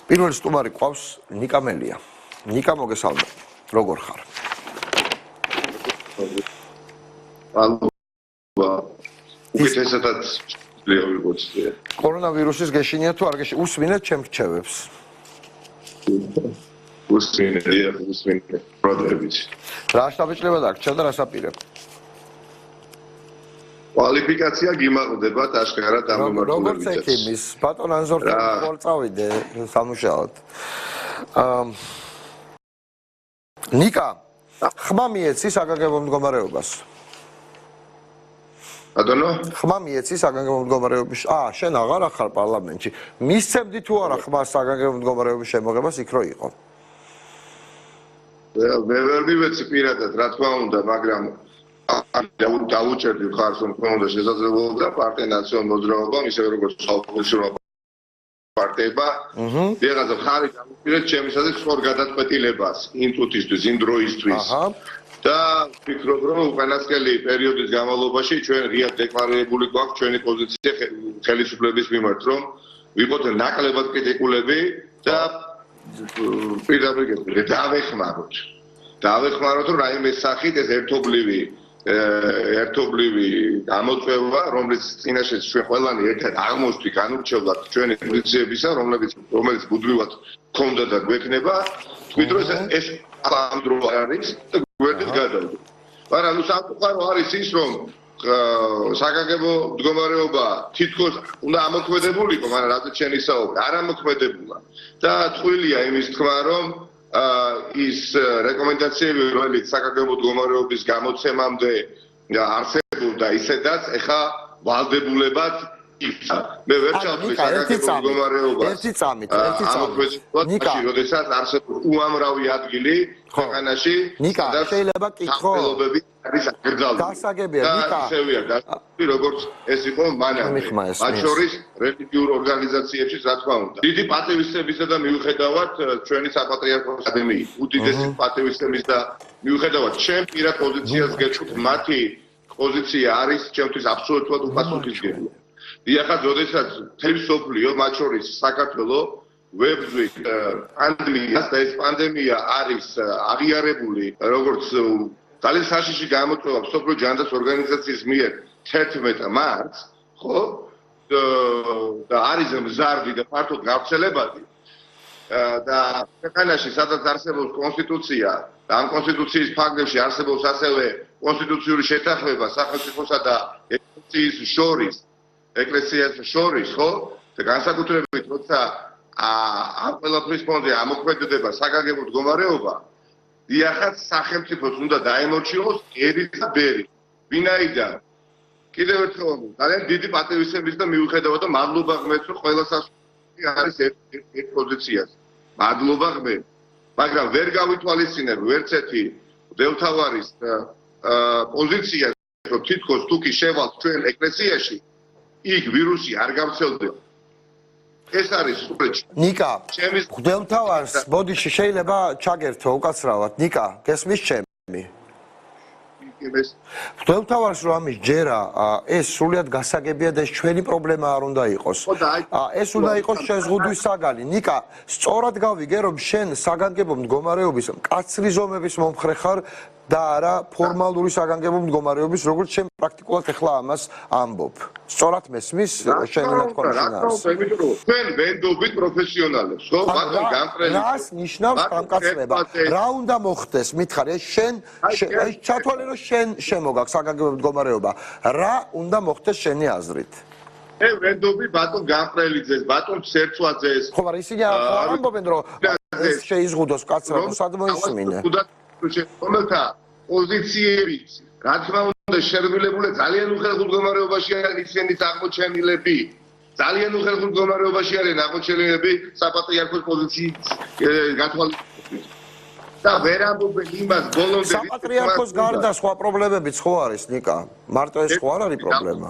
პირველი სტუმარი ყავს ნიკა მელია. ნიკა მოგესალმებით. როგორ ხარ? უკეთესადაც ვიყოთ. კორონავირუსის გეშინია თუ არ გეშინია? უსმინეთ ჩემ რჩევებს. უსმინეთ. პროდუქტები. რა შტაბეჭდება დაგჭა და რას აპირებ? კვალიფიკაცია გიმაღლდებათ აშკარად ამ მიმართულებით. როგორც ექიმის, ბატონ ანზორთი ყოველ წავიდე სამუშაოდ. ნიკა, ხმა მიეცი საგანგებო მდგომარეობას? ბატონო? ხმა მიეცი საგანგებო მდგომარეობის? შენ აღარ ახარ პარლამენტში. მისცემდი თუ არა ხმა საგანგებო მდგომარეობის შემოღებას იქ რო იყო? მე ვერ მივეცი პირადად, რა თქმა უნდა, მაგრამ დაუჭერდი ხარს რომ ქონდა შესაძლებლობა პარტია ნაციონალურ მოძრაობამ ისე როგორც საოპოზიციო პარტიებმა ვიღაცა ხარი დამუჭირეთ ჩემისათვის სწორ გადაწყვეტილებას იმ წუთისთვის, იმ დროისთვის. და ვფიქრობ რომ უკანასკნელი პერიოდის განმავლობაში ჩვენ ღიად დეკლარირებული გვაქვს ჩვენი პოზიცია ხელისუფლების მიმართ, რომ ვიყოთ ნაკლებად კრიტიკულები და პირდაპირ დავეხმაროთ რომ რაიმე სახით ეს ერთობლივი გამოწვევა, რომლის წინაშე ჩვენ ყველანი ერთად აღმოჩნდით, განურჩევლად ჩვენი პოზიციებისა, რომელიც ბუდმივად გქონდა და გვექნება, თქვით რომ ეს ამ დრო არის და გვერდით გადავიდეთ. მაგრამ ნუ სამწუხარო არის ის, რომ საგანგებო მდგომარეობა თითქოს უნდა ამოქმედებულიყო, მაგრამ რადგან შენი საუბარი არ ამოქმედებულა და თვლილია იმის თქმა, რომ ის რეკომენდაციები, რომელიც საგანგებო მდგომარეობის გამოცემამდე არსებობდა, ისედაც ეხა ვალდებულებად იქცა. მე ვერ ჩავთვლი საგანგებო მდგომარეობას. ერთი წამით. ნიკა, როდესაც არსებობს უამრავი ადგილი ქვეყანაში, ნიკა, შეიძლება კითხო? გასაგებია, ნიკა. როგორც ეს იყო მანამდე. მათ შორის რელიგიურ ორგანიზაციებში, რა თქმა უნდა. დიდი პატივისცემისა და მიუხედავად ჩვენი საპატრიარქოს აკადემიის უდიდესი პატივისცემის და მიუხედავად ჩემ პირად პოზიციას გეტყვით, მათი პოზიცია არის ჩემთვის აბსოლუტურად უპასუხისმგებელი. ეხლა როდესაც მთელი მსოფლიო, მათ შორის საქართველო ვებრძვით პანდემიას და ეს პანდემია არის აღიარებული როგორც ძალიან საშიში გამოწვევა მსოფლიო ჯანდაცვის ორგანიზაციის მიერ 11 მარტს, ხო? და არის მზარდი და ფართოდ გავრცელებადი. და ქვეყანაში სადაც არსებობს კონსტიტუცია და ამ კონსტიტუციის ფარგლებში არსებობს ასევე კონსტიტუციური შეთანხმება სახელმწიფოსა და ეკლესიას შორის, ხო? და განსაკუთრებით როცა ამ ყველაფრის ფონზე ამოქმედდება საგანგებო მდგომარეობა, დიახაც სახელმწიფოს უნდა დაემორჩილოს ერის და ბერი. ვინაიდან კიდევ ერთხელ ძალიან დიდი პატივისცემის და მიუხედავად და მადლობა ღმერთს, რომ ყველა სასწაული არის ერთ პოზიციაზე. მადლობა ღმერთს. მაგრამ ვერ გავითვალისწინებ ვერც ერთი მდელთავარის პოზიცია, რომ თითქოს თუ კი შევალთ ჩვენ ეკლესიაში, იქ ვირუსი არ გავრცელდება. ეს არის სუპრეჩი. ნიკა, მღვდელმთავარს ბოდიში შეიძლება ჩაგერთო უკაცრავად. ნიკა, გესმის ჩემი? მღვდელმთავარს რომ ამის ჯერა, ეს სრულიად გასაგებია და ეს ჩვენი პრობლემა არ უნდა იყოს. ეს უნდა იყოს შეზღუდვის საგანი. ნიკა, სწორად გავიგე, რომ შენ საგანგებო მდგომარეობის მკაცრი ზომების მომხრე ხარ და არა ფორმალური საგანგებო მდგომარეობის, როგორც შენ პრაქტიკულად ახლა ამას ამბობ. სწორად მესმის შენ ნათქვამს? ჩვენ ვენდობით პროფესიონალებს, ხო? ბატონ გამყრელი. რას ნიშნავს გამკაცრება? რა უნდა მოხდეს? მითხარ, ეს შენ ჩათვალე რომ შენ შემოგაქვს საგანგებო მდგომარეობა. რა უნდა მოხდეს შენი აზრით? მე ვენდობი ბატონ გამყრელიძეს, ბატონ სერცვაძეს. ხო, მაგრამ ისინი არ ამბობენ რომ ეს შეიზღუდოს კაცრად, სად მოისმინე? რომელთა პოზიციებიც, რა თქმა უნდა, შერბილებული ძალიან უხერხულ მდგომარეობაში არიან ისინიც აღმოჩენილები. ძალიან უხერხულ მდგომარეობაში არიან აღმოჩენილები საპატრიარქოს პოზიციის გათვალისწინებით. და ვერ ამბობენ იმას ბოლომდე საპატრიარქოს გარდა სხვა პრობლემებიც ხო არის, ნიკა? მარტო ეს ხო არ არის პრობლემა?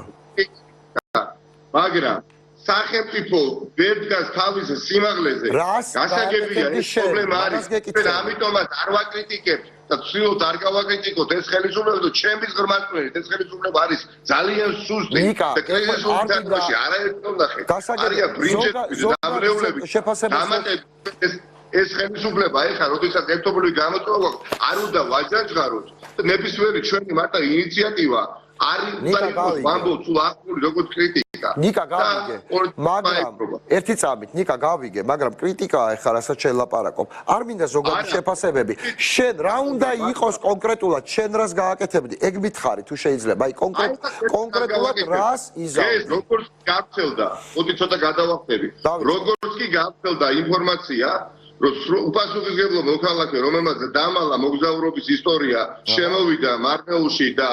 მაგრამ სახელმწიფო ვერ დგას თავის სიმაღლეზე. გასაგებია ეს პრობლემა არის. ამიტომაც არ ვაკრიტიკებთ და ვცდილობთ არ გავაკრიტიკოთ ეს ხელისუფლება და ჩემთვის ღრმაწვერი ეს ხელისუფლება არის ძალიან სუსტი და კრიზისში არაერთი ნახე არიან ბრინჯები დამრევლები დამატებით ეს ხელისუფლება ეხლა როდესაც ერთობლივი გამოწვევა არ უნდა ვაჯაჯღაროთ ნებისმიერი ჩვენი მარტო ინიციატივა არის ვამბობ თუ ახალი როგორც კრიტიკა ნიკა გავიგე მაგრამ ერთი წამით ნიკა გავიგე მაგრამ კრიტიკაა ეხლა რასაც შელაპარაკობ არ მინდა ზოგადი შეფასებები შენ რა უნდა იყოს კონკრეტულად შენ რას გააკეთებდი ეგ მითხარი თუ შეიძლება აი კონკრეტულად რას იზამთრ ეს როგორც გავრცელდა მოდი ცოტა გადავახტები როგორც კი გავრცელდა ინფორმაცია რომ უპასუხისმგებლო მოქალაქე რომელმაც დამალა მოგზაურობის ისტორია შემოვიდა მარნეულში და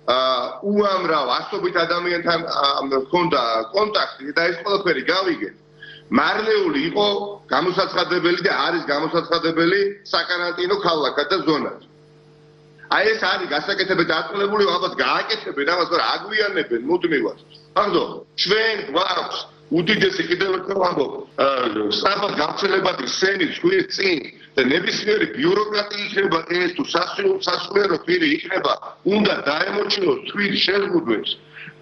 უამრავ ასობით ადამიანთან ჰქონდა კონტაქტი და ეს ყველაფერი გავიგე. მარნეული იყო გამოსაცხადებელი და არის გამოსაცხადებელი საკარანტინო ქალაქად და ზონად. აი ეს არის გასაკეთებელი დაწყებული ალბათ გააკეთებენ ამას, მაგრამ აგვიანებენ მუდმივად. ახლა ჩვენ გვაქვს უდიდესი კიდევ ერთხელ ვამბობ, სწრაფად გავრცელებადი სენი ჩვენს წინ და ნებისმიერი ბიუროკრატია იქნება ეს თუ სასულიერო პირი იქნება, უნდა დაემორჩილოს თვით შეზღუდვებს.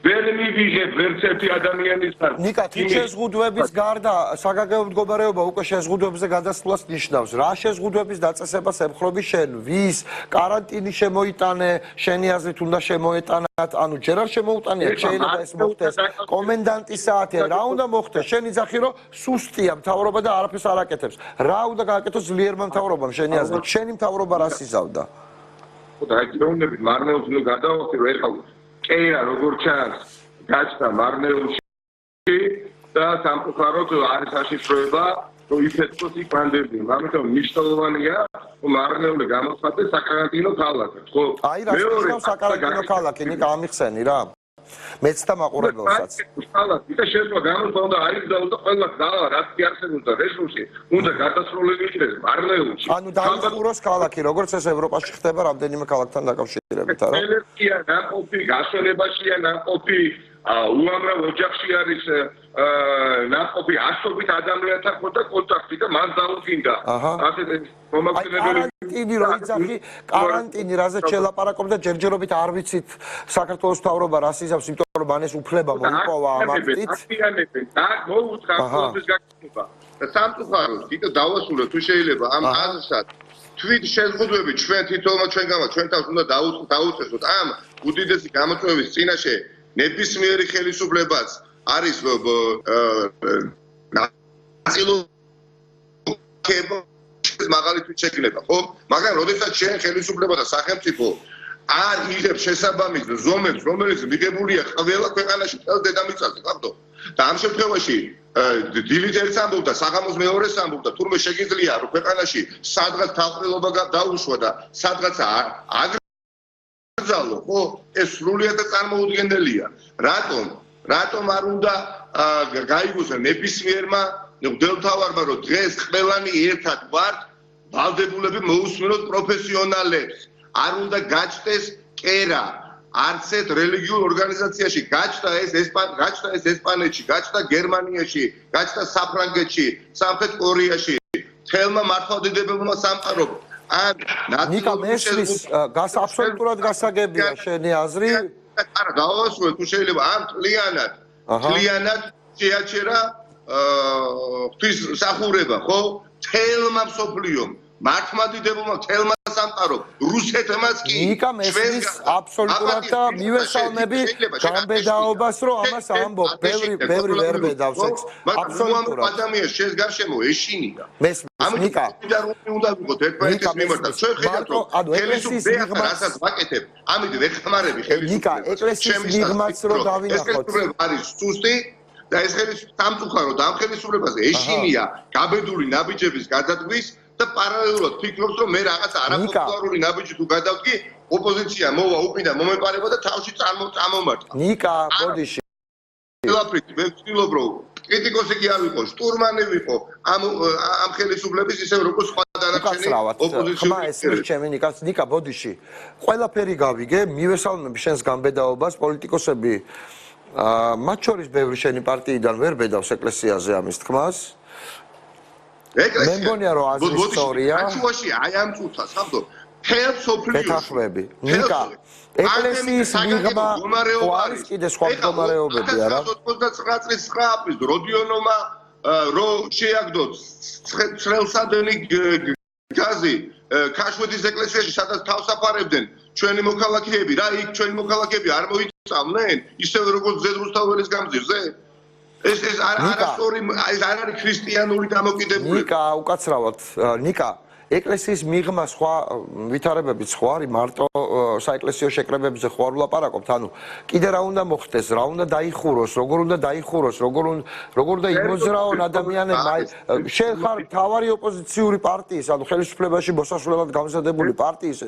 ვერ მივიღებ ვერც ერთი ადამიანისგან. ნიკა, თვით შეზღუდვების გარდა საგანგებო მდგომარეობა უკვე შეზღუდვებზე გადასვლას ნიშნავს. რა შეზღუდვების დაწესებას ემხრობი შენ? ვის კარანტინი შემოიტანე, შენი აზრით უნდა შემოეტანათ, ანუ ჯერ არ შემოუტანიათ, შეიძლება ეს მოხდეს კომენდანტის საათი, რა უნდა მოხდეს? შენ იძახი რომ სუსტია მთავრობა და არაფერს არ აკეთებს. რა უნდა გააკეთოს ძლიერმა მთავრობამ შენი აზრით? შენი მთავრობა რას იზავდა? და ეგრეუნებით მარნეულს ნუ გადავახტი რომ ეხლა კეირა როგორც ჩანს გაჩნდა მარნეულში და სამწუხაროდ არის საშიშროება რომ იფეთქოს იქ პანდემია. ამიტომ მნიშვნელოვანია რომ მარნეული გამოცხადდეს საკარანტინო ქალაქად. ხო? აი რა შეიძლება საკარანტინო ქალაქი ნიკა ამიხსენი რა. მეც და მაყურებელსაც. ქალაქი და შეიძლება გამოცხადდა აიგზავნოს და ყველა ძალა რაც კი არსებობს და რესურსი უნდა გადასროლილი იქნეს მარნეულში. ანუ დაიხუროს ქალაქი როგორც ეს ევროპაში ხდება რამდენიმე ქალაქთან დაკავშირებით არა? ელექტრია ნაყოფი გასვენებაშია ნაყოფი უამრავ ოჯახში არის ნაყოფი ასობით ადამიანთან ხოდა კონტაქტი და მან დაუდგინდა ასეთ მომაკვდინებელი კარანტინი რო იძახი კარანტინი რაზეც შელაპარაკობ და ჯერჯერობით არ ვიცით საქართველოს მთავრობა რას იზავს იმიტომ რომ მან ეს უფლება მოიპოვა ამ აქტით და მოუწყა პროცესის გაკეთება და სამწუხაროდ კიდევ დავასრულოთ თუ შეიძლება ამ აზრსაც თვით შეზღუდვები ჩვენ თვითონმა ჩვენ თავს უნდა დაუწესოთ ამ უდიდესი გამოწვევის წინაშე ნებისმიერი ხელისუფლებას არის ნაწილობა მაგალითად შეკრება, ხო? მაგრამ როდესაც შენ ხელისუფლება და სახელმწიფო არ იღებს შესაბამის ზომებს, რომელიც მიღებულია ყველა ქვეყანაში წელ დედამიწაზე, ხახტო? და ამ შემთხვევაში დილით ერთს ამბობდა, საღამოს მეორეს ამბობდა, თურმე შეგიძლია რომ ქვეყანაში სადღაც თავყრილობა დაუშვა და სადღაც აგრძალო, ხო? ეს სრულიად წარმოუდგენელია. რატომ არ უნდა გაიგოს ნებისმიერმა მღვდელმთავარმა რომ დღეს ყველანი ერთად ვართ ვალდებულები მოусმინოთ პროფესიონალებს არ უნდა გაჩნდეს კერა არც ერთ რელიგიურ ორგანიზაციაში გაჩნდა ეს ესპანეთში გაჩნდა გერმანიაში გაჩნდა საფრანგეთში სამხრეთ კორეაში თელმა მართლმადიდებელმა სამყარომ ნიკა მესმის აბსოლუტურად გასაგებია შენი აზრი არა დავასრულე თუ შეიძლება ამ თლიანად შეაჩერა ღვთის სახურება ხო თელმა მსოფლიომ მართლმადიდებელმა თელმა სამყარომ რუსეთმაც კი ნიკა მესმის აბსოლუტურად და მივესალმები გამბედაობას რომ ამას ამბობ ბევრი ვერ ბედავს ეს აბსოლუტურად ადამიანს შენს გარშემო ეშინია მესმის ნიკა უნდა ვიყოთ ერთმანეთის მიმართ ჩვენ ხედავთ რომ ხელისუფლების რასაც ვაკეთებ ამით ვეხმარები ხელისუფლებას ნიკა ეკლესიის მიღმაც რომ დავინახოთ არის სუსტი და ეს სამწუხაროდ ამ ხელისუფლებას ეშინია გაბედული ნაბიჯების გადადგვის და პარალელურად ფიქრობს რომ მე რაღაც არაპოპულარული ნაბიჯი თუ გადავდგი ოპოზიცია მოვა უპირა მომეპარება და თავში წამომართვა ნიკა ბოდიში ყველაფრით მე ვცდილობ რომ კრიტიკოსი კი არ ვიყო შტურმანი ვიყო ამ ხელისუფლების ისე როგორც სხვა დანარჩენი ოპოზიციური ჩემი ნიკა ბოდიში ყველაფერი გავიგე მივესალმები შენს გამბედაობას პოლიტიკოსები მათ შორის ბევრი შენი პარტიიდან ვერ ბედავს ეკლესიაზე ამის თქმას მე მგონია რომ აზრი სწორია აშუაში აი ამ წუთას ხავდო მთელ სოფლიოში. გეთანხმები. ნიკა, ეკლესიის მიღმა ხო არის კიდე სხვა მდგომარეობები არა? 1999 წლის 9 აპრილს როდიონომა რო შეაგდო წრელსადენი გაზი ქაშვეთის ეკლესიაში სადაც თავსაფარებდნენ ჩვენი მოქალაქეები რა იქ ჩვენი მოქალაქეები არ მოიწამნენ ისევე როგორც ზედრუსთაველის გამზირზე ეს არასწორი ეს არ არის ქრისტიანული დამოკიდებულება ნიკა უკაცრავად ნიკა ეკლესიის მიღმა სხვა ვითარებებიც ხო არის მარტო საეკლესიო შეკრებებზე ხო არ ვლაპარაკობთ ანუ კიდე რა უნდა მოხდეს რა უნდა დაიხუროს როგორ უნდა დაიხუროს როგორ უნდა იმოძრაონ ადამიანებმა შენ ხარ მთავარი ოპოზიციური პარტიის ანუ ხელისუფლებაში მოსასვლელად გამზადებული პარტიის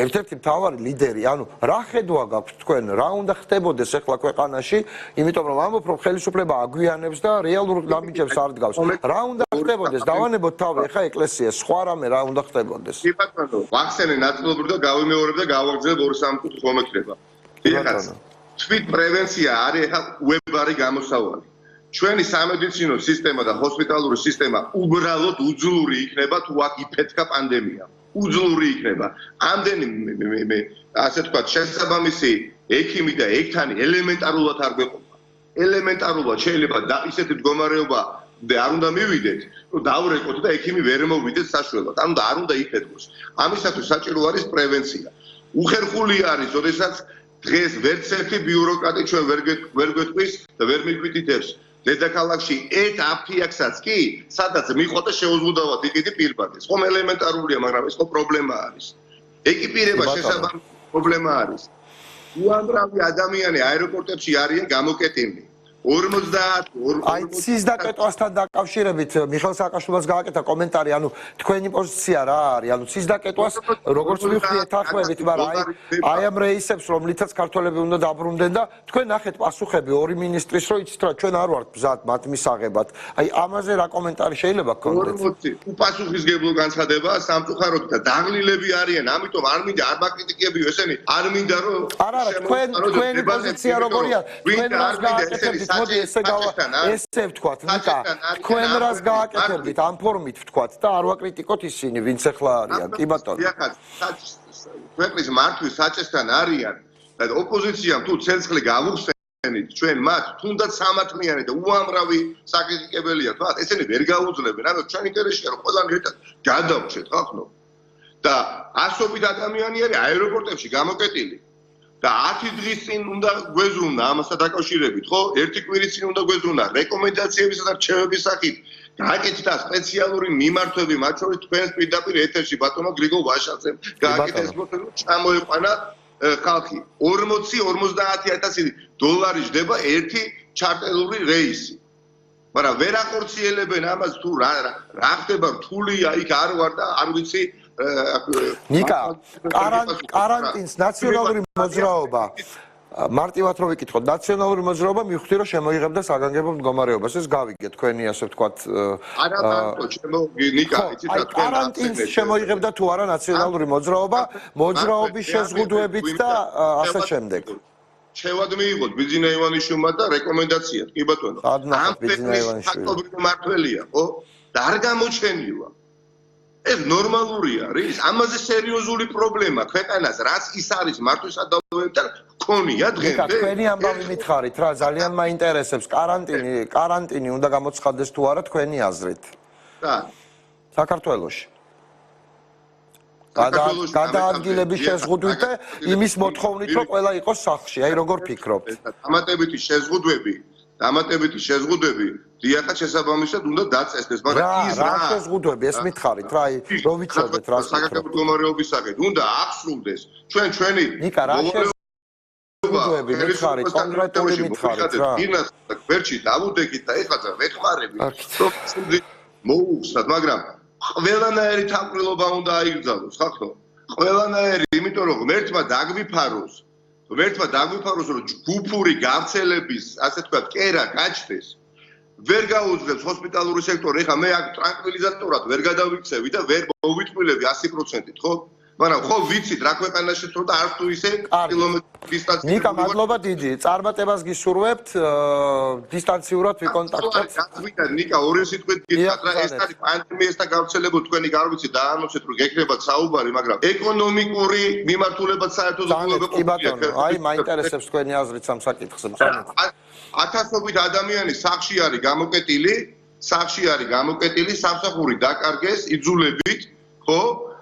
ერთ-ერთი მთავარი ლიდერი ანუ რა ხედვა გაქვთ თქვენ რა უნდა ხდებოდეს ახლა ქვეყანაში იმიტომ რომ ამბობ რომ ხელისუფლება აგვიანებს და რეალურ ნაბიჯებს არ დგავს რა უნდა ხდებოდეს დავანებოთ თავი ახლა ეკლესიას სხვა რამე რა უნდა ხდებოდეს? კი ბატონო, ვახსენე ნაწილობრივ და გავიმეორებ და გავაგრძელებ ორი სამკუთხედი ხომექნება. ეხლა თვით პრევენცია არის ახლა უებარი გამოსავალი. ჩვენი სამედიცინო სისტემა და ჰოსპიტალური სისტემა უბრალოდ უძლური იქნება თუ აქ იფეთქა პანდემია. უძლური იქნება. ამდენი ასე თქვა შესაბამისი ექიმი და ექთანი ელემენტარულად არ გვეყოფა. ელემენტარულად შეიძლება და ისეთი მდგომარეობა და არ უნდა მივიდეთ, რომ დავრეკოთ და ექიმი ვერ მოვიდეს საშუალოდ. ანუ და არ უნდა იფეთქოს. ამისათვის საჭირო არის პრევენცია. უხერხული არის, როდესაც დღეს ვერც ერთი ბიუროკრატი ჩვენ ვერ გვეტყვის და ვერ მიგვიტითებს. დედაქალაქში ერთ აფთიაქსაც კი, სადაც მიყოთა შეუზღუდავად იყიდი პირბადეს. ხომ ელემენტარულია, მაგრამ ეს ხო პრობლემა არის. ეკიპირება შესაბამისი პრობლემა არის. უამრავი ადამიანი აეროპორტებში არიან გამოკეტილი. 50 აი ცის დაკეტვასთან დაკავშირებით მიხეილ სააკაშვილას გააკეთა კომენტარი ანუ თქვენი პოზიცია რა არის ანუ ცის დაკეტვას როგორც მივხვდი ეთანხმებით მაგრამ აი ამ რეისებს რომლითაც ქართველები უნდა დაბრუნდნენ და თქვენ ნახეთ პასუხები ორი მინისტრის რომ იცით რა ჩვენ არ ვართ მზად მათ მისაღებად აი ამაზე რა კომენტარი შეიძლება გქონდეთ 40 უპასუხისგებლო განცხადება სამწუხაროდ და დაღლილები არიან ამიტომ არ მინდა არ მაკრიტიკებიო ესენი არ მინდა რომ არა თქვენი პოზიცია როგორია თქვენ რას გააკეთებთ მოდი ესე ვთქვათ ნიკა თქვენ რას გააკეთებთ ამ ფორმით ვთქვათ და არ ვაკრიტიკოთ ისინი ვინც ახლა არიან კი ბატონო ქვეყნის მართვის საჭესთან არიან და ოპოზიციამ თუ ცეცხლი გავუხსენით ჩვენ მათ თუნდაც სამართლიანი და უამრავი საკრიტიკებელია თქვათ ესენი ვერ გაუძლებენ ანუ ჩვენ ინტერესია რომ ყველანი ერთად გადავჭეთ ხახნო და ასობით ადამიანი არის აეროპორტებში გამოკეტილი და 10 დღის წინ უნდა გვეზრუნა ამასთან დაკავშირებით, ხო? ერთი კვირის წინ უნდა გვეზრუნა რეკომენდაციებისა და რჩევების სახით. გააკეთდა სპეციალური მიმართვები, მათ შორის თქვენს პირდაპირ ეთერში ბატონო გრიგოლ ვაშაძემ გააკეთა ეს პროცესი, ჩამოეყვანა ხალხი. 40-50000 დოლარი ჯდება ერთი ჩარტერული რეისი. მაგრამ ვერ ახორციელებენ ამას თუ რა ხდება რთულია იქ არ ვარ და არ ვიცი ნიკა კარანტინს ნაციონალური მოძრაობა მარტივად რო ვიკითხოთ ნაციონალური მოძრაობა მივხვდი რომ შემოიღებდა საგანგებო მდგომარეობას ეს გავიგე თქვენი ასე ვთქვათ არა მარტო ნიკა იცით რა თქვენ კარანტინს შემოიღებდა თუ არა ნაციონალური მოძრაობის შეზღუდვებით და ასე შემდეგ შევად მიიღოთ ბიძინა ივანიშვილმა და რეკომენდაციად კი ბატონო ამ ფაქტობრივი მართველია ხო და არ გამოჩენილა ეს ნორმალური არის ამაზე სერიოზული პრობლემა ქვეყანას რაც ის არის მართვისადავებთან ქონია დღემდე თქვენი ამბავი მითხარით რა ძალიან მაინტერესებს კარანტინი უნდა გამოცხადდეს თუ არა თქვენი აზრით და საქართველოში გადაადგილების შეზღუდვით და იმის მოთხოვნით რომ ყველა იყოს სახლში აი როგორ ფიქრობთ დამატებითი შეზღუდვები დიახაც შესაბამისად უნდა დაწესდეს მაგრამ ის რა შეზღუდვები ეს მითხარით რა აი რო ვიცოდეთ რა საკუთარ მდგომარეობის სახით უნდა ახსრულდეს ჩვენი ნიკა რა შეზღუდვები მითხარით კონკრეტული მითხარით რა გვერდში დავუდეკით და ეხლა ვეხმარები რომ მოუხსნათ მაგრამ ყველანაირი თამყრილობა უნდა აიგზავნოს ხახო ყველანაირი იმიტომ რომ ღმერთმა დაგვიფაროს რომ ჯგუფური გავრცელების ასე თქვა კერა გაჩნდეს ვერ გაუძლებს ჰოსპიტალური სექტორი ეხლა მე აქ ტრანკვილიზატორად ვერ გადავიქცევი და ვერ მოვიტყვილები 100%-ით ხო მაგრამ ხო ვიცით რა ქვეყანაში თქო და არც თუ ისე კილომეტრის დისტანცია. ნიკა, მადლობა დიდი. წარმატებას გისურვებთ, დისტანციურად ვიკონტაქტებთ. გასვიდა ნიკა, ორი სიტყვით გითხრათ რა ეს არის პანდემიასთან გავრცელებული თქვენი გარკვევით დაანონსეთ რომ გეკრებათ საუბარი, მაგრამ ეკონომიკური მიმართულებაც საერთოდ უყურებელ კი ბატონო, აი მაინტერესებს თქვენი აზრით ამ საკითხზე. ათასობით ადამიანი სახში არის გამოკეტილი, სამსახური დაკარგეს იძულებით, ხო?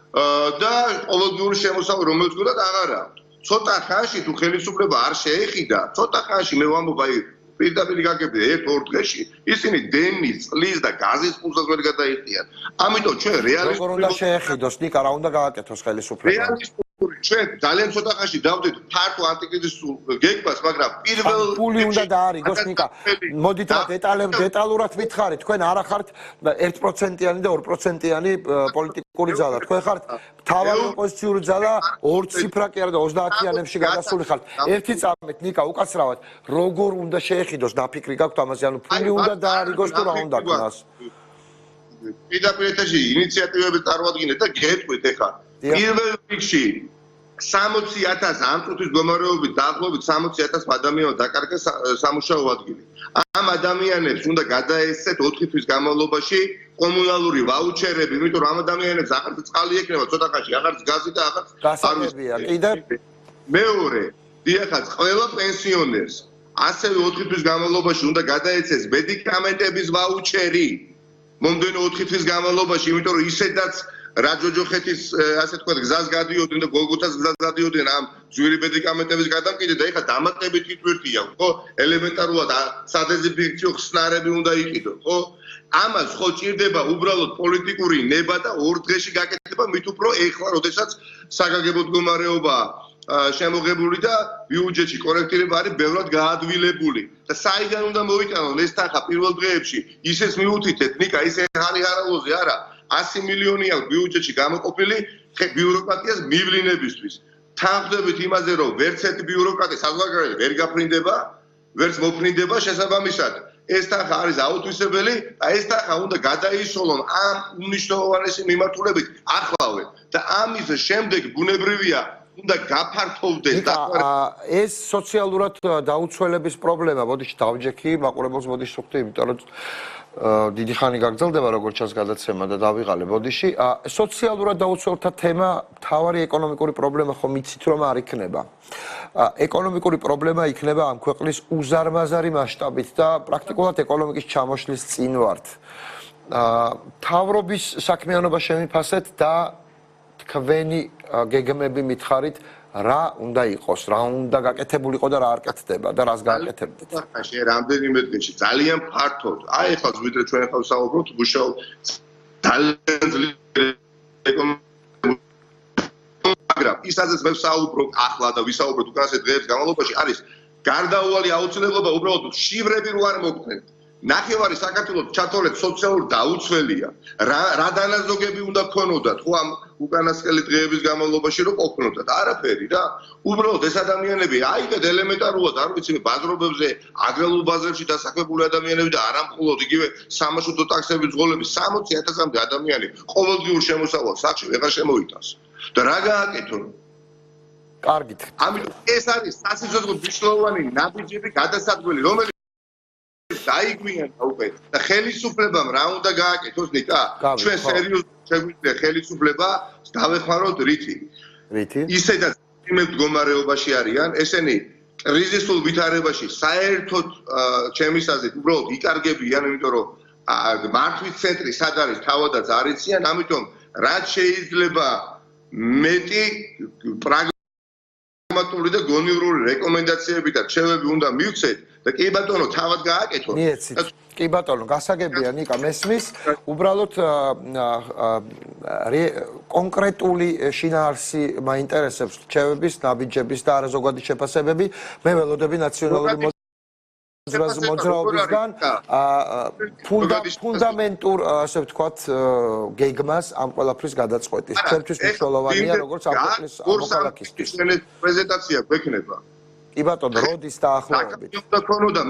და ყოველდღიური შემოსავალი რომელიც გქონდათ აღარ აქვს. ცოტა ხანში თუ ხელისუფლება არ შეეხიდა, ცოტა ხანში მე ვამბობ აი პირდაპირ გაგებია ერთ-ორ დღეში ისინი დენის, წყლის და გაზის ფულსაც ვერ გადაიხდიან. ამიტომ ჩვენ რეალისტური როგორ უნდა შეეხიდოს ნიკა, რა უნდა გააკეთოს ხელისუფლება? რეალისტური ჩვენ ძალიან ცოტა ხანში დავდეთ ფართო ანტიკრიზისულ გეგმას, მაგრამ პირველ ფული უნდა დაარიგოს ნიკა. მოდით რა დეტალურად ვითხარით, თქვენ არა ხართ 1%-იანი და 2%-იანი პოლიტიკური ძალა. თქვენ ხართ მთავარი ოპოზიციური ძალა, ორ ციფრა კი არა და 30-იანებში გადასული ხართ. ერთი წამით ნიკა უკაცრავად, როგორ უნდა შეეხიდოს დაფიქრი გაქვთ ამაზე, ანუ ფული უნდა დაარიგოს თუ რა უნდა ქნას? პირდაპირ ეთერში ინიციატივები წარმოადგინეთ და გეტყვით ეხლა. პირველ რიგში 60,000 ამ წუთის მდგომარეობით დაახლოებით 60,000 ადამიანს დაკარგეს სამუშაო ადგილი. ამ ადამიანებს უნდა გადაეცეთ 4 თვის განმავლობაში კომუნალური ვაუჩერები, იმიტომ რომ ამ ადამიანებს აღარც წყალი ექნება ცოტა ხანში, აღარც გაზი და აღარც გასაგებია. კიდევ მეორე, დიახაც, ყველა პენსიონერს ასევე 4 თვის განმავლობაში უნდა გადაეცეს მედიკამენტების ვაუჩერი. მომდენო 4 თვის განმავლობაში, იმიტომ რომ ისედაც რა ჯოჯოხეთის ასე თქვა გზას გადიოდნენ და გოლგოთას გზას გადიოდნენ ამ ძვირი მედიკამენტების გადამყიდე და ეხლა დამატებით თვითვერთია, ხო? ელემენტარულად სადეზინფექციო ხსნარები უნდა იყიდო, ხო? ამას ხო ჭირდება უბრალოდ პოლიტიკური ნება და ორ დღეში გაკეთება, მით უფრო ეხლა, როდესაც საგანგებო მდგომარეობა შემოღებული და ბიუჯეტში კორექტირება არის ბევრად გაადვილებული. და საიდან უნდა მოვიტანონ ეს თანხა პირველ დღეებში? ისეც მიუთითეთ, ნიკა, ისე ჰარალოზე არა. 100 მილიონი აქვს ბიუჯეტში გამოყოფილი ბიუროკრატიას მივლინებისთვის. თანხმდებით იმაზე, რომ ვერც ერთი ბიუროკრატი საზღვარგარეთ ვერ გაფრინდება, ვერც მოფრინდება შესაბამისად. ეს თანხა არის აუთვისებელი და ეს თანხა უნდა გადაისოლონ ამ უმნიშვნელოვანესი მიმართულებით ახლავე და ამის შემდეგ ბუნებრივია უნდა გაფართოვდეს და ეს სოციალურად დაუცველების პრობლემა, ბოდიში დავჯექი, მაყურებელს ბოდიში ვხვდი, იმიტომ რომ დიდი ხანი გაგრძელდება როგორც ჩანს გადაცემა და დავიღალე ბოდიში. სოციალურად დაუცველთა თემა მთავარი ეკონომიკური პრობლემა ხომ იცით რომ არ იქნება. ეკონომიკური პრობლემა იქნება ამ ქვეყნის უზარმაზარი მასშტაბით და პრაქტიკულად ეკონომიკის ჩამოშლის წინ ვართ. მთავრობის საქმიანობა შემიფასეთ და თქვენი გეგმები მითხარით რა უნდა იყოს, რა უნდა გაკეთებულიყო და რა არ კეთდება და რას გააკეთებდით? ახლა რამდენიმე დღეში ძალიან ფართოდ. აი ახლა ვიდრე ჩვენ ახლა ვსაუბრობთ მუშაობ ძალიან ძლიერ მაგრამ ისაც მე ვსაუბრობ ახლა და ვისაუბროთ უკანასე დღეების განმავლობაში არის გარდაუვალი აუცილებლობა უბრალოდ შივრები რო არ მოგწევთ. ნახევარი საქართველოს ჩათოლეთ სოციალურ დაუცველია. რა დანაზოგები უნდა ქონოდათ ხო ამ უკანასკნელი დღეების განმავლობაში რომ ყოფნოდათ? არაფერი რა. უბრალოდ ეს ადამიანები აიგეთ ელემენტარულად, არ ვიცი, ბაზრობებზე, აგრარულ ბაზრებში დასაქმებული ადამიანები და არა მხოლოდ იგივე სამარშრუტო ტაქსების მძღოლები 60,000-მდე ადამიანი ყოველდღიურ შემოსავალს სახში ვეღარ შემოიტანს. და რა გააკეთონ? კარგით. ამიტომ ეს არის სასიცოცხლო მნიშვნელოვანი ნაბიჯები გადასადგმელი, რომელიც დაიგვიან უკვე და ხელისუფლებამ რა უნდა გააკეთოს ნიკა? ჩვენ სერიოზულად შეგვიძლია ხელისუფლება დავეხმაროთ რითი? ისედაც მდგომარეობაში არიან, ესენი კრიზისულ ვითარებაში საერთოდ ჩემის აზრით უბრალოდ იკარგებიან, იმიტომ რომ მართვის ცენტრი სად არის თავადაც არ იციან, ამიტომ რაც შეიძლება მეტი პრაგმატული და გონივრული რეკომენდაციები და რჩევები უნდა მივცეთ და კი ბატონო თავად გააკეთოთ. კი ბატონო, გასაგებია ნიკა მესმის, უბრალოდ კონკრეტული შინაარსი მაინტერესებს რჩევების, ნაბიჯების და არაზოგადი შეფასებები. მე ველოდები ნაციონალური მოძრაობისგან ფუნდამენტურ, ასე ვთქვათ, გეგმას ამ ყველაფრის გადაწყვეტის. ჩვენთვის მნიშვნელოვანია როგორც ამ ქვეყნის მოქალაქისთვის. პრეზენტაცია გვექნება. კი ბატონო, როდის დაახლოებით?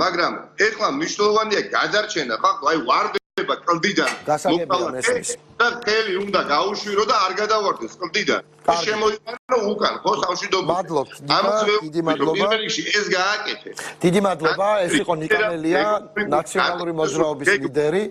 მაგრამ ეხლა მნიშვნელოვანია გადარჩენა, ხო, აი ვარდ შეიძლება კლდიდან გასაგებია მესმის. და ხელი უნდა გაუშვირო და არ გადავარდეს კლდიდან. ეს შემოიყარო უკან, ხო, სამშვიდობო. მადლობთ, დიდი მადლობა. ეს გააკეთე. დიდი მადლობა, ეს იყო ნიკა ნელია, ნაციონალური მოძრაობის ლიდერი.